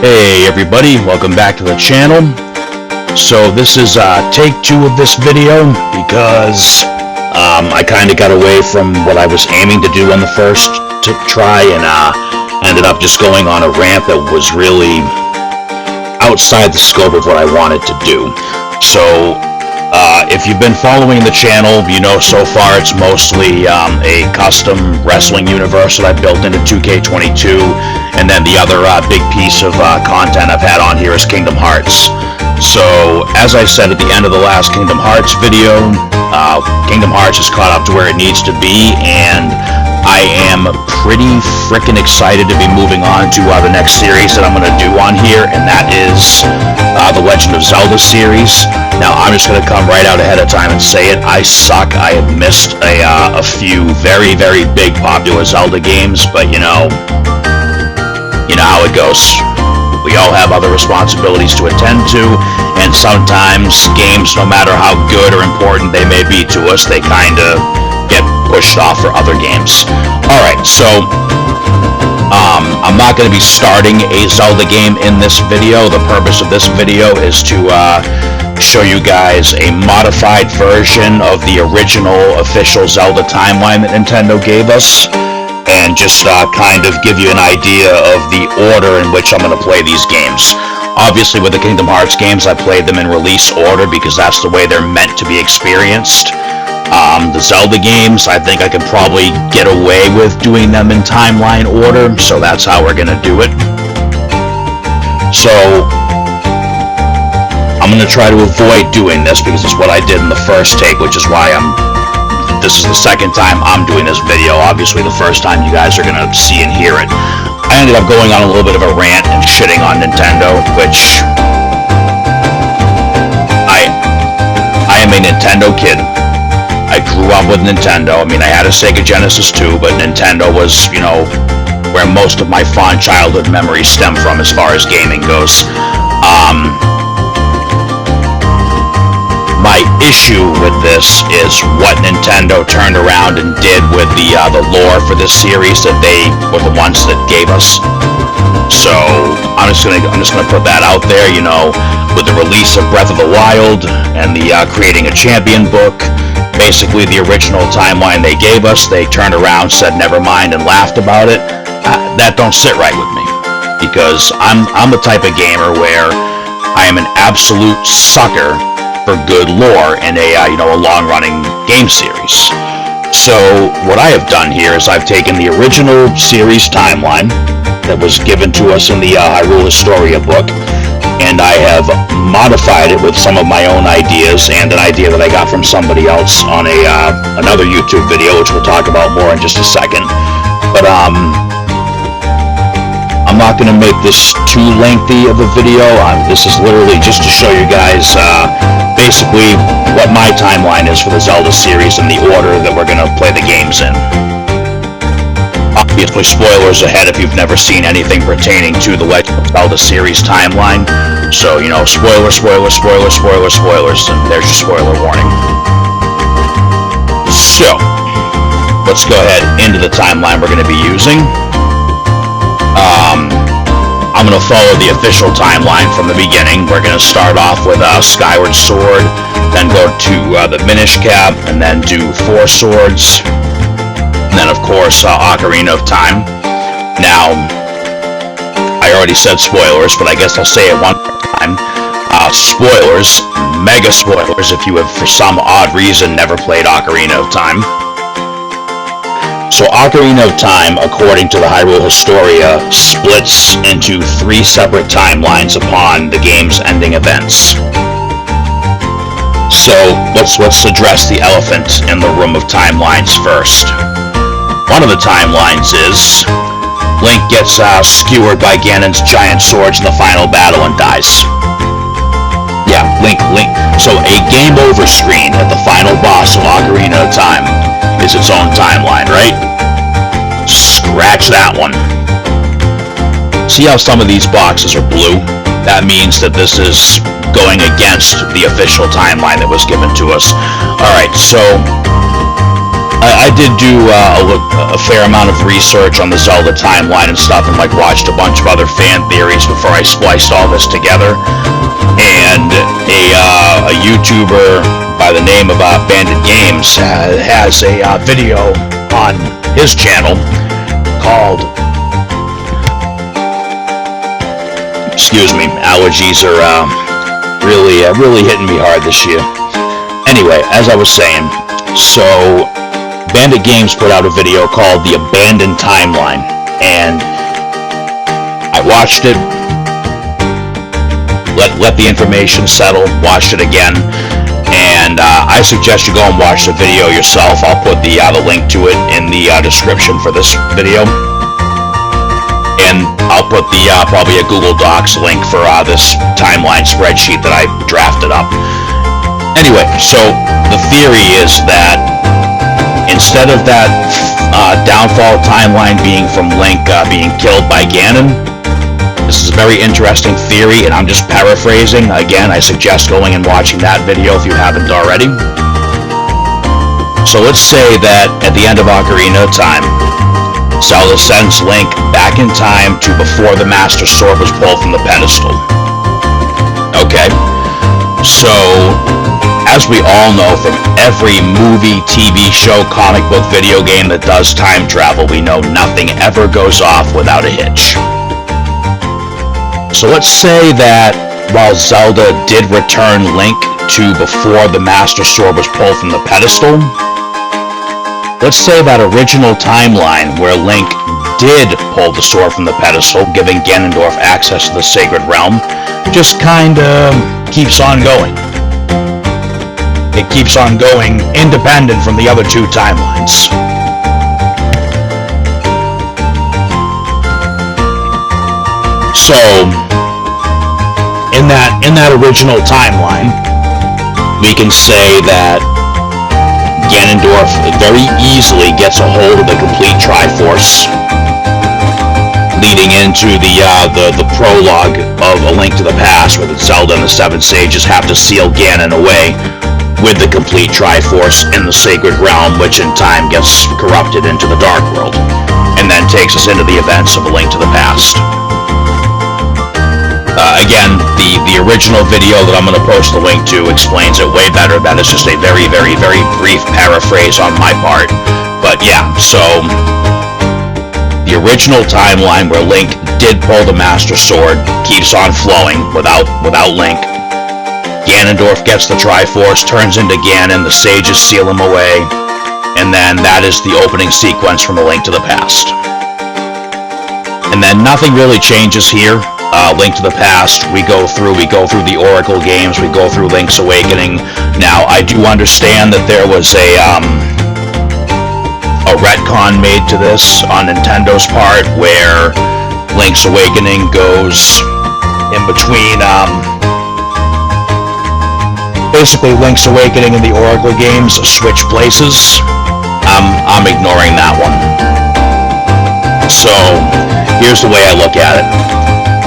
Hey everybody, welcome back to the channel. So this is take 2 of this video because I kind of got away from what I was aiming to do on the first try and ended up just going on a rant that was really outside the scope of what I wanted to do. So if you've been following the channel, you know so far it's mostly a custom wrestling universe that I built into 2K22, and then the other big piece of content I've had on here is Kingdom Hearts. So as I said at the end of the last Kingdom Hearts video, Kingdom Hearts is caught up to where it needs to be, and I am pretty freaking excited to be moving on to the next series that I'm going to do on here, and that is the Legend of Zelda series. Now, I'm just going to come right out ahead of time and say it. I suck. I have missed a few very, very big popular Zelda games, but you know how it goes. We all have other responsibilities to attend to, and sometimes games, no matter how good or important they may be to us, they kind of get pushed off for other games. Alright, so I'm not going to be starting a Zelda game in this video. The purpose of this video is to show you guys a modified version of the original official Zelda timeline that Nintendo gave us, and just kind of give you an idea of the order in which I'm going to play these games. Obviously with the Kingdom Hearts games, I played them in release order because that's the way they're meant to be experienced. The Zelda games, I think I could probably get away with doing them in timeline order, so that's how we're going to do it. So I'm going to try to avoid doing this because it's what I did in the first take, which is why this is the second time I'm doing this video. Obviously the first time you guys are going to see and hear it. I ended up going on a little bit of a rant and shitting on Nintendo, which I am a Nintendo kid. I grew up with Nintendo. I mean, I had a Sega Genesis too, but Nintendo was, you know, where most of my fond childhood memories stem from as far as gaming goes. My issue with this is what Nintendo turned around and did with the lore for this series that they were the ones that gave us. So I'm just gonna put that out there. You know, with the release of Breath of the Wild and the creating a champion book, basically the original timeline they gave us, they turned around, said never mind, and laughed about it. That don't sit right with me, because I'm the type of gamer where I am an absolute sucker for good lore in a long-running game series. So what I have done here is I've taken the original series timeline that was given to us in the Hyrule Historia book, and I have modified it with some of my own ideas and an idea that I got from somebody else on another YouTube video, which we'll talk about more in just a second. But I'm not going to make this too lengthy of a video. This is literally just to show you guys basically what my timeline is for the Zelda series and the order that we're going to play the games in. Obviously, spoilers ahead if you've never seen anything pertaining to the Legend of Zelda series timeline. So, you know, spoilers, and there's your spoiler warning. So, let's go ahead into the timeline we're going to be using. I'm going to follow the official timeline from the beginning. We're going to start off with Skyward Sword, then go to the Minish Cap, and then do 4 Swords, and then of course Ocarina of Time. Now, I already said spoilers, but I guess I'll say it one more time. Spoilers, mega spoilers if you have for some odd reason never played Ocarina of Time. So Ocarina of Time, according to the Hyrule Historia, splits into 3 separate timelines upon the game's ending events. So let's address the elephant in the room of timelines first. One of the timelines is Link gets skewered by Ganon's giant swords in the final battle and dies. Yeah, Link. So a game over screen at the final boss of Ocarina of Time is its own timeline, right? Scratch that one. See how some of these boxes are blue? That means that this is going against the official timeline that was given to us. Alright, so I did do a fair amount of research on the Zelda timeline and stuff, and like watched a bunch of other fan theories before I spliced all this together. And a YouTuber by the name of Bandit Games has a video on his channel called, excuse me, allergies are really hitting me hard this year. Anyway, as I was saying, so Bandit Games put out a video called The Abandoned Timeline, and I watched it, let the information settle, watched it again, and I suggest you go and watch the video yourself. I'll put the link to it in the description for this video, and I'll put the probably a Google Docs link for this timeline spreadsheet that I drafted up. Anyway, so the theory is that instead of that downfall timeline being from Link being killed by Ganon, this is a very interesting theory, and I'm just paraphrasing. Again, I suggest going and watching that video if you haven't already. So let's say that at the end of Ocarina of Time, Zelda sends Link back in time to before the Master Sword was pulled from the pedestal. Okay, so as we all know from every movie, TV show, comic book, video game that does time travel, we know nothing ever goes off without a hitch. So let's say that while Zelda did return Link to before the Master Sword was pulled from the pedestal, let's say that original timeline where Link did pull the sword from the pedestal, giving Ganondorf access to the Sacred Realm, just kinda keeps on going. It keeps on going independent from the other two timelines. So, in that original timeline, we can say that Ganondorf very easily gets a hold of the complete Triforce, leading into the prologue of A Link to the Past, where Zelda and the Seven Sages have to seal Ganon away with the complete Triforce in the Sacred Realm, which in time gets corrupted into the Dark World, and then takes us into the events of A Link to the Past. Again, the original video that I'm going to post the link to explains it way better. That is just a very, very, very brief paraphrase on my part. But yeah, so the original timeline where Link did pull the Master Sword keeps on flowing without Link. Ganondorf gets the Triforce, turns into Ganon, the sages seal him away, and then that is the opening sequence from A Link to the Past. And then nothing really changes here. Link to the Past, we go through the Oracle games, we go through Link's Awakening. Now, I do understand that there was a retcon made to this on Nintendo's part, where Link's Awakening goes in between, basically Link's Awakening and the Oracle games switch places. I'm ignoring that one. So, here's the way I look at it.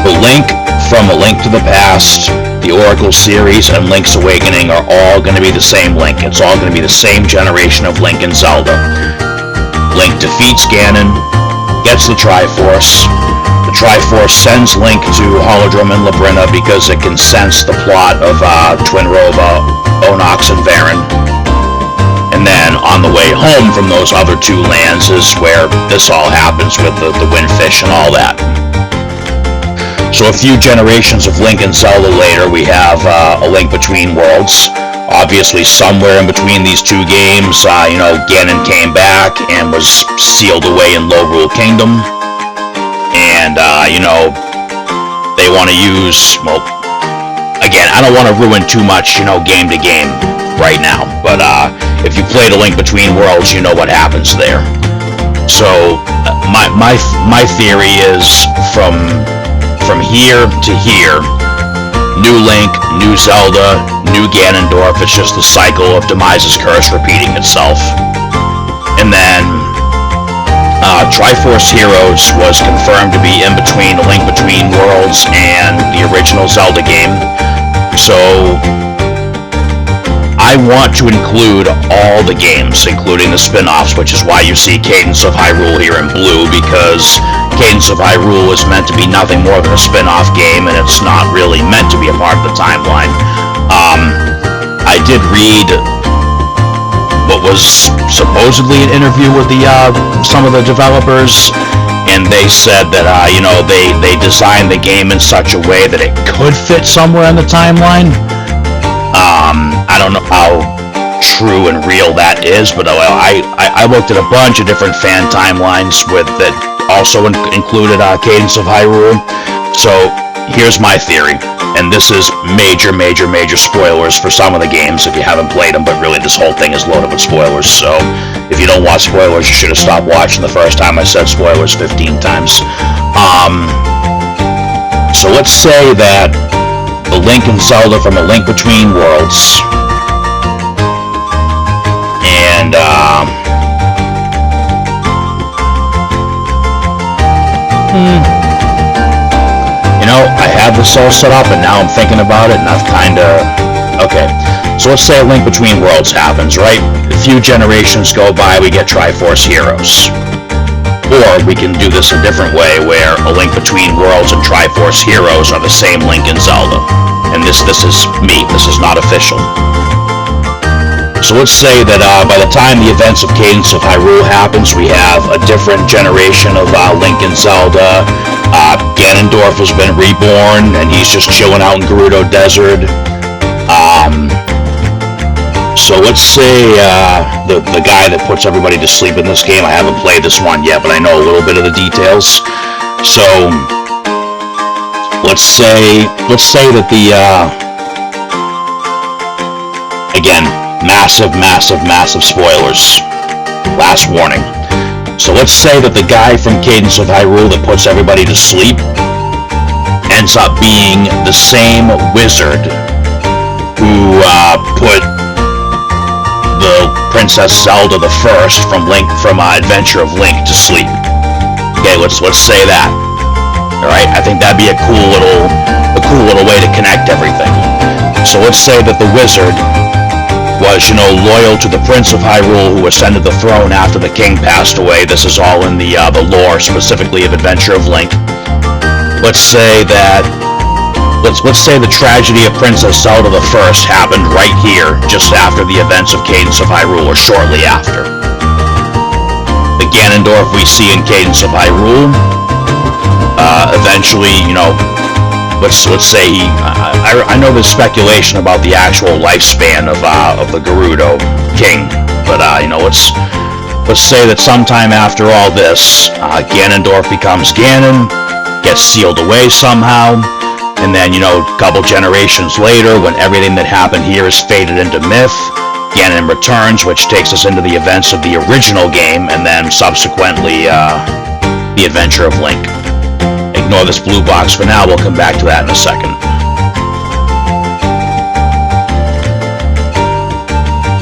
The Link from A Link to the Past, the Oracle series, and Link's Awakening are all going to be the same Link. It's all going to be the same generation of Link and Zelda. Link defeats Ganon, gets the Triforce. The Triforce sends Link to Holodrum and Labrynna because it can sense the plot of Twinrova, Onox, and Varen. And then on the way home from those other two lands is where this all happens with the Windfish and all that. So a few generations of Link and Zelda later, we have A Link Between Worlds. Obviously, somewhere in between these two games, Ganon came back and was sealed away in Lorule Kingdom. And, they want to use, well, again, I don't want to ruin too much, game to game right now. But if you played A Link Between Worlds, you know what happens there. So, my theory is from here to here, new Link, new Zelda, new Ganondorf. It's just the cycle of Demise's curse repeating itself. And then Triforce Heroes was confirmed to be in between A Link Between Worlds and the original Zelda game. So I want to include all the games, including the spin-offs, which is why you see Cadence of Hyrule here in blue, because Cadence of Hyrule is meant to be nothing more than a spin-off game, and it's not really meant to be a part of the timeline. I did read what was supposedly an interview with some of the developers, and they said that they designed the game in such a way that it could fit somewhere in the timeline. I don't know how true and real that is, but I looked at a bunch of different fan timelines that also included Cadence of Hyrule. So here's my theory, and this is major spoilers for some of the games if you haven't played them, but really this whole thing is loaded with spoilers, so if you don't watch spoilers, you should have stopped watching the first time I said spoilers 15 times. So let's say that the Link and Zelda from A Link Between Worlds, and I had this all set up, and now I'm thinking about it, and I've okay, so let's say A Link Between Worlds happens, right? A few generations go by, we get Triforce Heroes. Or we can do this a different way, where A Link Between Worlds and Triforce Heroes are the same Link and Zelda. And this is me, this is not official. So let's say that by the time the events of Cadence of Hyrule happens, we have a different generation of Link and Zelda. Ganondorf has been reborn, and he's just chilling out in Gerudo Desert. So let's say the guy that puts everybody to sleep in this game, I haven't played this one yet, but I know a little bit of the details. So let's say that the again, massive spoilers. Last warning. So let's say that the guy from Cadence of Hyrule that puts everybody to sleep ends up being the same wizard who put the Princess Zelda the First from Adventure of Link to sleep. Okay, let's say that. All right, I think that'd be a cool little way to connect everything. So let's say that the wizard was, loyal to the Prince of Hyrule, who ascended the throne after the king passed away. This is all in the lore, specifically of Adventure of Link. Let's say the tragedy of Princess Zelda the First happened right here, just after the events of Cadence of Hyrule, or shortly after. The Ganondorf we see in Cadence of Hyrule, eventually, let's say I know there's speculation about the actual lifespan of the Gerudo King, but let's say that sometime after all this, Ganondorf becomes Ganon, gets sealed away somehow. And then, a couple generations later, when everything that happened here is faded into myth, Ganon returns, which takes us into the events of the original game, and then subsequently, the Adventure of Link. Ignore this blue box for now, we'll come back to that in a second.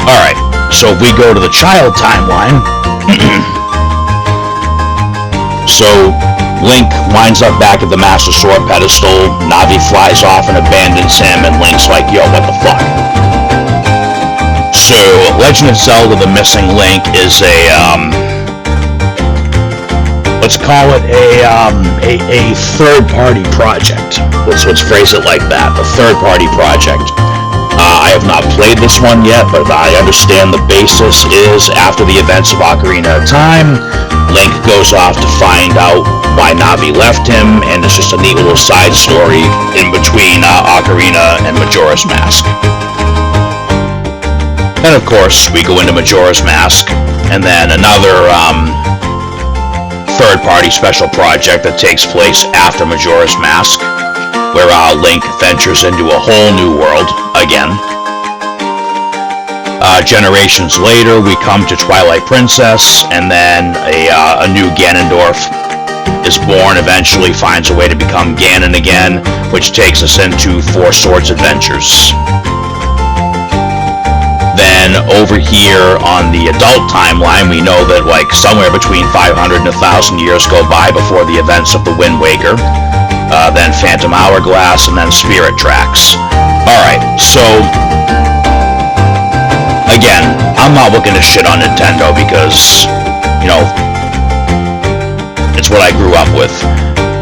Alright, so if we go to the child timeline, so Link winds up back at the Master Sword pedestal, Navi flies off and abandons him, and Link's like, yo, what the fuck? So, Legend of Zelda The Missing Link is let's call it a third-party project. Let's phrase it like that, a third-party project. I have not played this one yet, but I understand the basis is after the events of Ocarina of Time, Link goes off to find out why Navi left him, and it's just a neat little side story in between Ocarina and Majora's Mask. And of course, we go into Majora's Mask, and then another third-party special project that takes place after Majora's Mask, where Link ventures into a whole new world again. Generations later, we come to Twilight Princess, and then a new Ganondorf is born, eventually finds a way to become Ganon again, which takes us into Four Swords Adventures. Then over here on the adult timeline, we know that somewhere between 500 and 1,000 years go by before the events of the Wind Waker, then Phantom Hourglass, and then Spirit Tracks. Alright, so again, I'm not looking to shit on Nintendo because, you know, it's what I grew up with.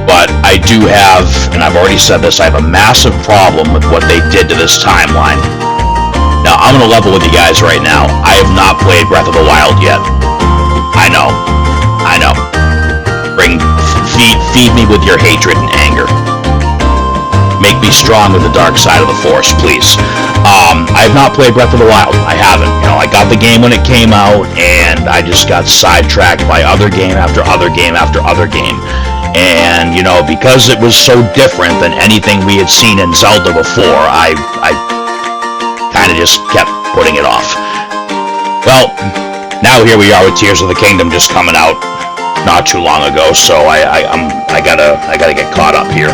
But I do have, and I've already said this, I have a massive problem with what they did to this timeline. Now, I'm going to level with you guys right now. I have not played Breath of the Wild yet. I know. Feed me with your hatred and anger. Make me strong with the dark side of the Force, please. I have not played Breath of the Wild. I haven't. You know, I got the game when it came out, and I just got sidetracked by other game after other game after other game. And, you know, because it was so different than anything we had seen in Zelda before, I kind of just kept putting it off. Well, now here we are with Tears of the Kingdom just coming out not too long ago, so I gotta get caught up here.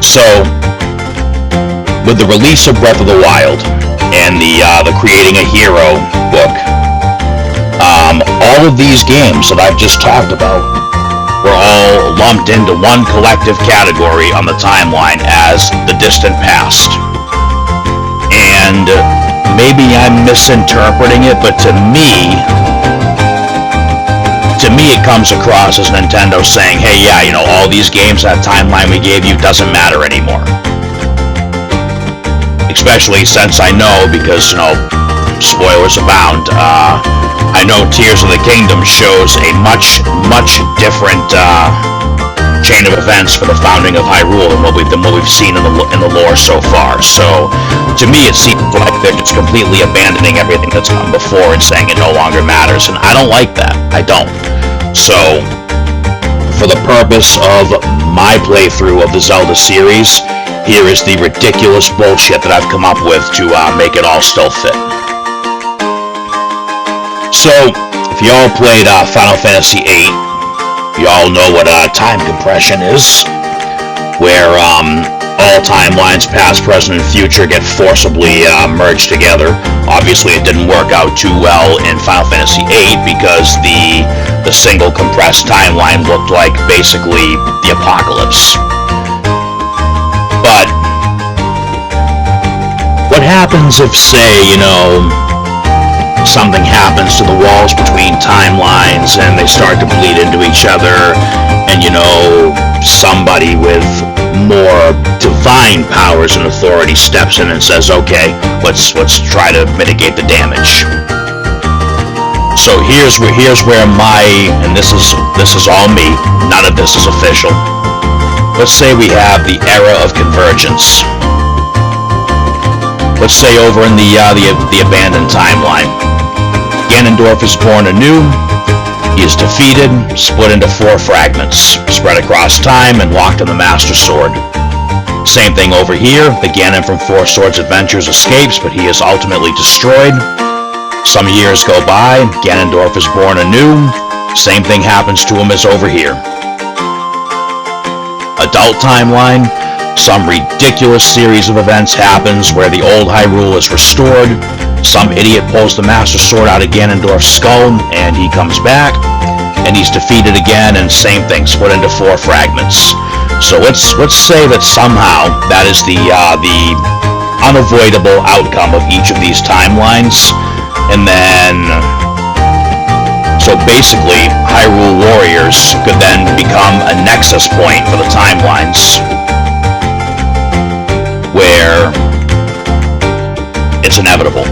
So, with the release of Breath of the Wild and the Creating a Hero book, all of these games that I've just talked about were all lumped into one collective category on the timeline as the distant past. And maybe I'm misinterpreting it, but to me it comes across as Nintendo saying, hey, yeah, you know, all these games, that timeline we gave you doesn't matter anymore. Especially since I know, because, you know, spoilers abound, I know Tears of the Kingdom shows a much different chain of events for the founding of Hyrule than what we've seen in the lore so far. So, to me, it seems like they're just completely abandoning everything that's come before and saying it no longer matters, and I don't like that. I don't. So, for the purpose of my playthrough of the Zelda series, here is the ridiculous bullshit that I've come up with to make it all still fit. So, if you all played Final Fantasy VIII, you all know what time compression is, where all timelines, past, present, and future, get forcibly merged together. Obviously, it didn't work out too well in Final Fantasy VIII because the single compressed timeline looked like basically the apocalypse. But what happens if, say, you know, something happens to the walls between timelines and they start to bleed into each other, and, you know, somebody with more divine powers and authority steps in and says, okay, let's try to mitigate the damage. So here's where my, and this is all me, none of this is official. Let's say we have the era of convergence. Let's say over in the abandoned timeline, Ganondorf is born anew. He is defeated, split into 4 fragments, spread across time, and locked in the Master Sword. Same thing over here. The Ganon from Four Swords Adventures escapes, but he is ultimately destroyed. Some years go by, Ganondorf is born anew. Same thing happens to him as over here. Adult timeline. Some ridiculous series of events happens where the old Hyrule is restored. Some idiot pulls the Master Sword out of Ganondorf's skull, and he comes back, and he's defeated again, and same thing, split into 4 fragments. So let's say that somehow that is the unavoidable outcome of each of these timelines, and then so basically Hyrule Warriors could then become a nexus point for the timelines, where it's inevitable.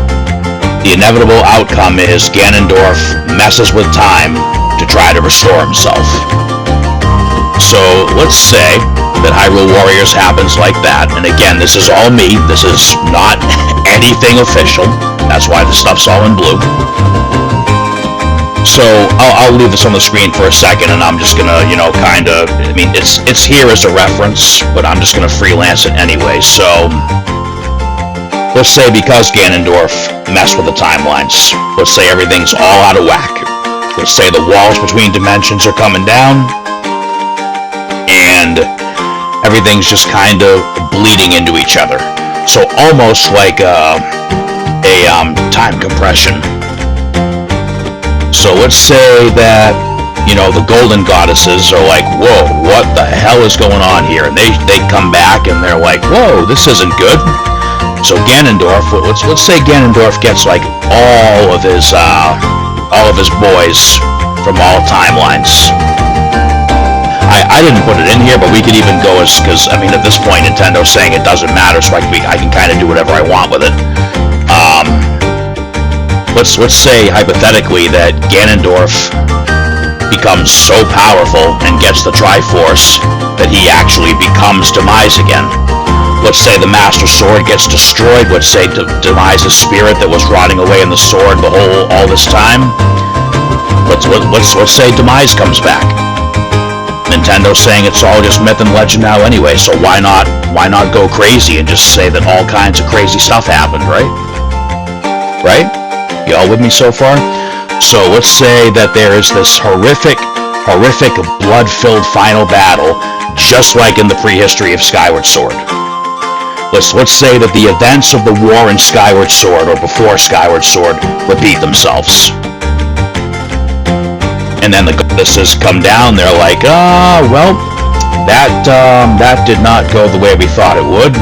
The inevitable outcome is Ganondorf messes with time to try to restore himself. So let's say that Hyrule Warriors happens like that, and again, this is all me, this is not anything official, that's why the stuff's all in blue. So I'll leave this on the screen for a second, and I'm just gonna, you know, kinda, I mean, it's here as a reference, but I'm just gonna freelance it anyway. So let's say because Ganondorf messed with the timelines, let's say everything's all out of whack. Let's say the walls between dimensions are coming down, and everything's just kind of bleeding into each other. So almost like a time compression. So let's say that, you know, the golden goddesses are like, whoa, what the hell is going on here? And they come back and they're like, whoa, this isn't good. So Ganondorf, let's say Ganondorf gets like all of his boys from all timelines. I didn't put it in here, but we could even go as, because I mean at this point Nintendo's saying it doesn't matter, so I can kind of do whatever I want with it. Let's say hypothetically that Ganondorf becomes so powerful and gets the Triforce that he actually becomes Demise again. Let's say the Master Sword gets destroyed. Let's say Demise's spirit that was rotting away in the sword all this time. Let's say Demise comes back. Nintendo's saying it's all just myth and legend now anyway, so why not go crazy and just say that all kinds of crazy stuff happened, right? Right? You all with me so far? So let's say that there is this horrific, blood-filled final battle, just like in the prehistory of Skyward Sword. Let's say that the events of the war in Skyward Sword, or before Skyward Sword, repeat themselves. And then the goddesses come down, they're like, well, that did not go the way we thought it would.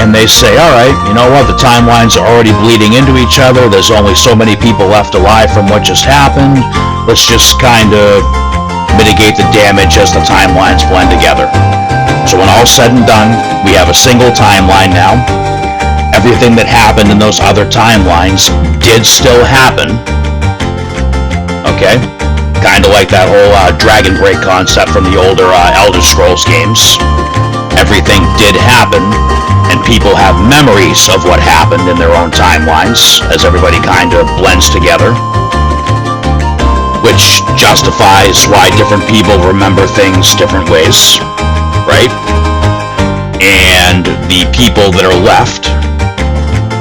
And they say, alright, you know what, the timelines are already bleeding into each other, there's only so many people left alive from what just happened, let's just kind of mitigate the damage as the timelines blend together. So when all's said and done, we have a single timeline now. Everything that happened in those other timelines did still happen. Okay? Kind of like that whole Dragon Break concept from the older Elder Scrolls games. Everything did happen, and people have memories of what happened in their own timelines, as everybody kind of blends together. Which justifies why different people remember things different ways. Right? And the people that are left,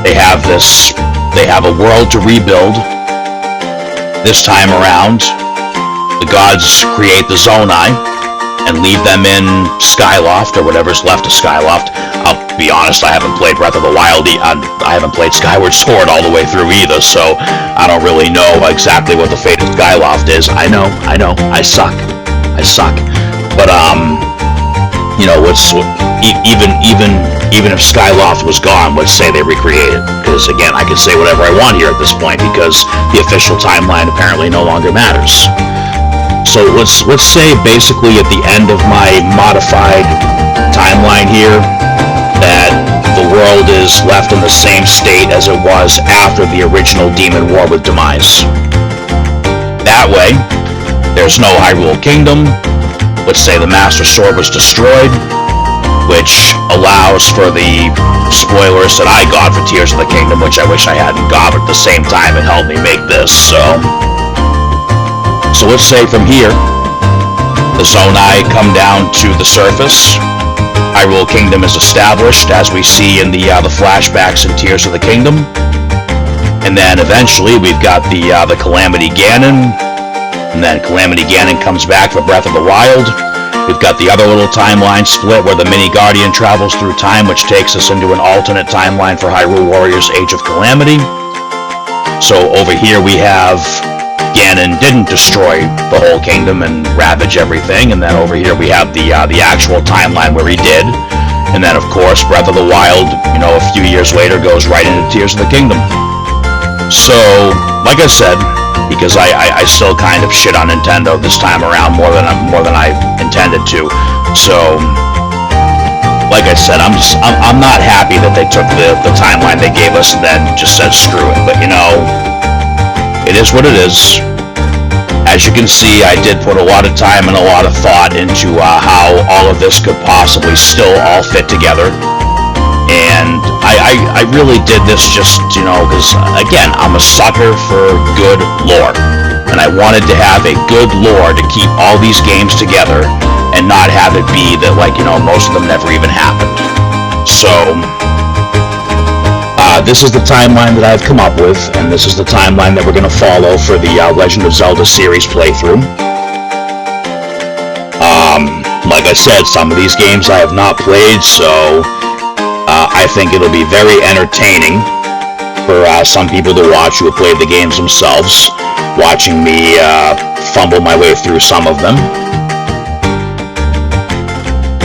they have a world to rebuild. This time around, the gods create the Zonai and leave them in Skyloft, or whatever's left of Skyloft. I'll be honest, I haven't played Breath of the Wild, I haven't played Skyward Sword all the way through either, so I don't really know exactly what the fate of Skyloft is. I know, I suck. But, you know, even if Skyloft was gone, let's say they recreate it. Because again, I can say whatever I want here at this point because the official timeline apparently no longer matters. So let's say basically at the end of my modified timeline here that the world is left in the same state as it was after the original Demon War with Demise. That way, there's no Hyrule Kingdom. Let's say the Master Sword was destroyed, which allows for the spoilers that I got for Tears of the Kingdom, which I wish I hadn't got, but at the same time it helped me make this, so let's say from here, the Zonai come down to the surface, Hyrule Kingdom is established, as we see in the flashbacks in Tears of the Kingdom, and then eventually we've got the Calamity Ganon, and then Calamity Ganon comes back for Breath of the Wild. We've got the other little timeline split where the Mini Guardian travels through time, which takes us into an alternate timeline for Hyrule Warriors Age of Calamity. So over here we have Ganon didn't destroy the whole kingdom and ravage everything, and then over here we have the actual timeline where he did. And then of course Breath of the Wild, you know, a few years later goes right into Tears of the Kingdom. So, like I said, because I still kind of shit on Nintendo this time around more than I intended to. So, like I said, I'm not happy that they took the timeline they gave us and then just said screw it. But you know, it is what it is. As you can see, I did put a lot of time and a lot of thought into how all of this could possibly still all fit together. And I really did this just, you know, because, again, I'm a sucker for good lore. And I wanted to have a good lore to keep all these games together and not have it be that, like, you know, most of them never even happened. So, this is the timeline that I've come up with, and this is the timeline that we're going to follow for the Legend of Zelda series playthrough. Like I said, some of these games I have not played, so I think it'll be very entertaining for some people to watch who have played the games themselves, watching me fumble my way through some of them.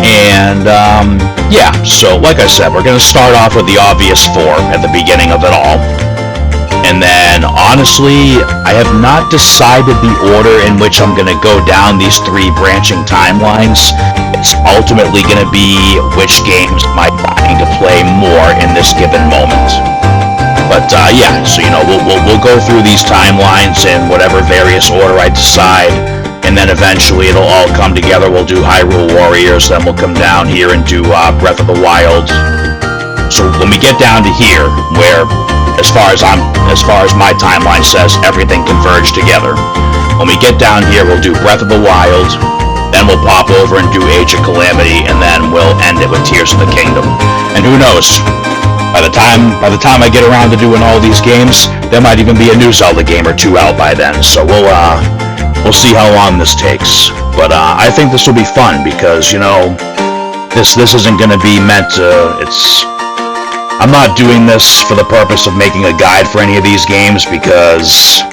And, yeah, so like I said, we're going to start off with the obvious 4 at the beginning of it all. And then, honestly, I have not decided the order in which I'm going to go down these 3 branching timelines. It's ultimately going to be which games am I trying to play more in this given moment. But, yeah, so, you know, we'll go through these timelines in whatever various order I decide. And then eventually it'll all come together. We'll do Hyrule Warriors, then we'll come down here and do Breath of the Wild. So when we get down to here, where as far as my timeline says, everything converged together. When we get down here, we'll do Breath of the Wild, then we'll pop over and do Age of Calamity, and then we'll end it with Tears of the Kingdom. And who knows? By the time I get around to doing all these games, there might even be a new Zelda game or 2 out by then. So we'll see how long this takes. But I think this will be fun because, you know, this isn't going to be meant to. I'm not doing this for the purpose of making a guide for any of these games because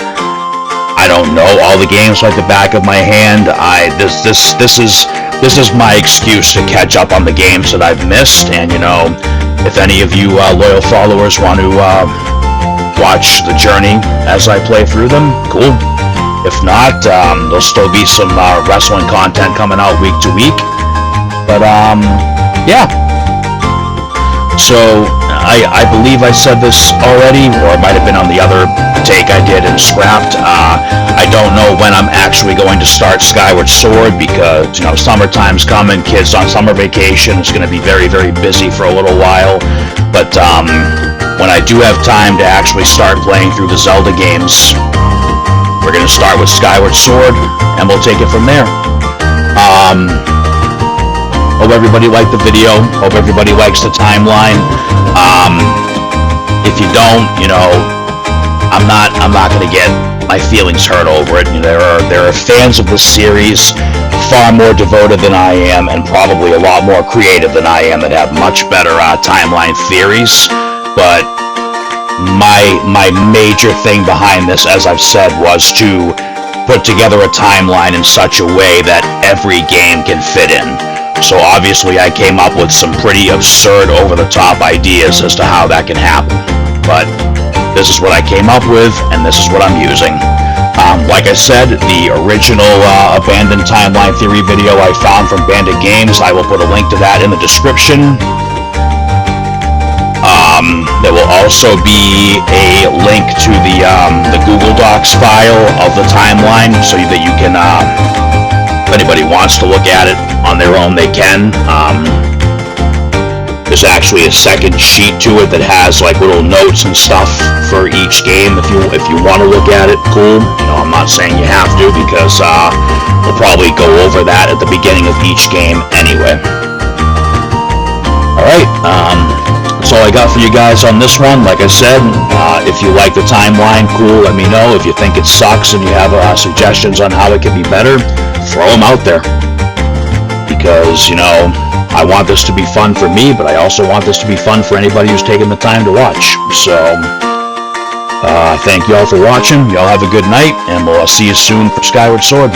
I don't know all the games like the back of my hand. This is my excuse to catch up on the games that I've missed. And you know, if any of you loyal followers want to watch the journey as I play through them, cool. If not, there'll still be some wrestling content coming out week to week. But yeah. So I believe I said this already, or it might have been on the other take I did and scrapped. I don't know when I'm actually going to start Skyward Sword because, you know, summertime's coming, kids on summer vacation. It's going to be very, very busy for a little while. But when I do have time to actually start playing through the Zelda games, we're going to start with Skyward Sword, and we'll take it from there. Hope everybody liked the video. Hope everybody likes the timeline. If you don't, you know, I'm not gonna get my feelings hurt over it. You know, there are fans of this series far more devoted than I am, and probably a lot more creative than I am, that have much better timeline theories. But my major thing behind this, as I've said, was to put together a timeline in such a way that every game can fit in. So obviously I came up with some pretty absurd, over-the-top ideas as to how that can happen. But this is what I came up with, and this is what I'm using. Like I said, the original Abandoned Timeline Theory video I found from Bandit Games, I will put a link to that in the description. There will also be a link to the Google Docs file of the timeline, so that you can, if anybody wants to look at it on their own, they can. There's actually a second sheet to it that has like little notes and stuff for each game. If you want to look at it, cool. You know, I'm not saying you have to, because we'll probably go over that at the beginning of each game anyway. Alright, that's all I got for you guys on this one. Like I said, if you like the timeline, cool, let me know. If you think it sucks and you have suggestions on how it can be better, throw them out there. Because, you know, I want this to be fun for me, but I also want this to be fun for anybody who's taking the time to watch. So, thank you all for watching. Y'all have a good night, and we'll see you soon for Skyward Sword.